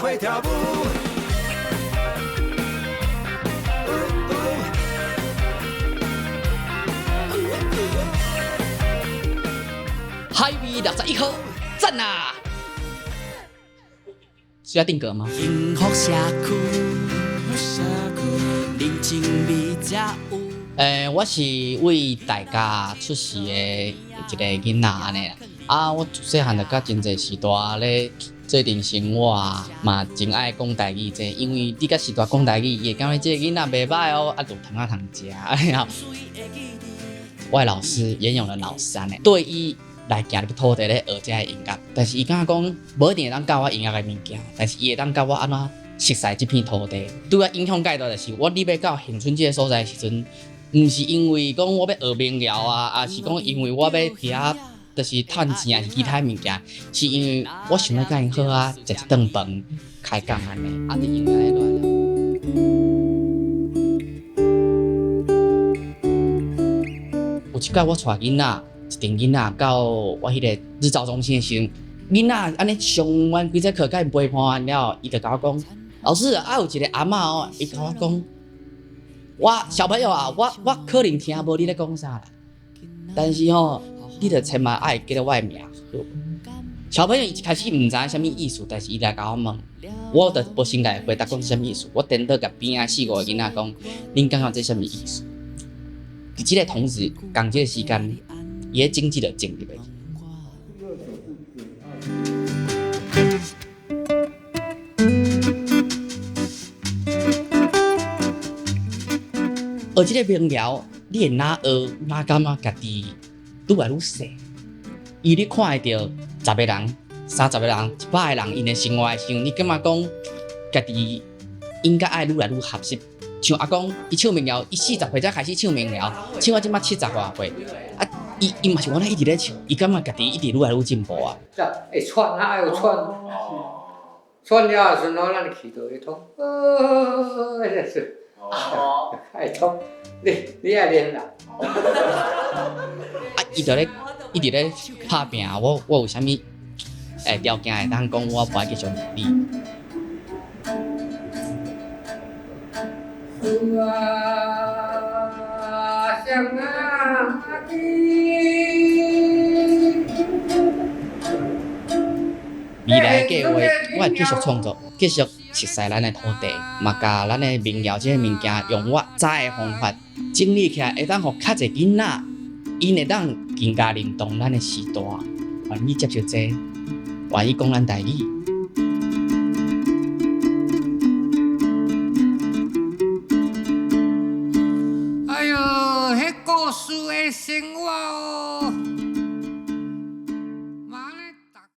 会跳舞。海味61颗，赞啦！需要定格吗？幸福社区，人情味才有。我是为大家出世的一个囡仔安尼啦。我自细汉就甲真侪时代咧做阵生活嘛真爱讲台语这，因为你甲时代讲台语，伊会感觉这个囡仔袂歹哦，就通食。然后，我的老师严永的老师安尼，对伊来行入土地咧学这个音乐，但是伊敢讲无一定会当教我音乐的物件，但是伊会当教我安怎熟悉这片土地。对我影响介大，就是我入要到恒春这个所在的时阵，毋是因为讲我要学民谣啊，也是讲因为我要伫遐就是趁钱啊，是其他物件，是因为我想要甲因好啊，食一顿饭，开讲安尼，就因为安尼来了。有一摆我带囡仔，一群囡仔到我迄个日照中心的时阵，囡仔安尼上完规节课，甲因陪伴完了，伊就甲我讲：“老师，有一个阿嬷哦，伊甲我讲，我小朋友啊，我可能听无你咧讲啥啦，但是吼，你着千万爱记得我的名。”小朋友一开始毋知啥物意思，但是伊来甲我问，我着无心来回答讲是啥物意思。我颠倒甲边仔4、5个囡仔讲，恁感觉这啥物意思？伫即个同时，共即个时间，伊个经济就进入去。学即个民谣，你会哪学哪感觉家己愈来愈细。伊你看会到10个人、30个人、100个人，因的生活的时候，你感觉讲家己应该爱愈来愈合适。像阿公，伊唱民谣，伊40岁才开始唱民谣，唱到即摆70外岁，伊嘛是我一直咧唱，伊感觉家己一直愈来愈进步啊。会喘啊，爱有喘，喘了的时候，咱气就会通，这是，爱通，你爱练啦。伊就咧一直咧拍拼，我有啥物条件会当讲我不爱继续努力。未来的计划，我会继续创作，继续熟悉咱的土地，嘛甲咱的民谣这个物件，用我知的方法整理起来，会当互较侪囡仔，因会当更加认同咱的时代，愿意接受这，愿意讲咱台语。哎呦，迄故事的生活哦。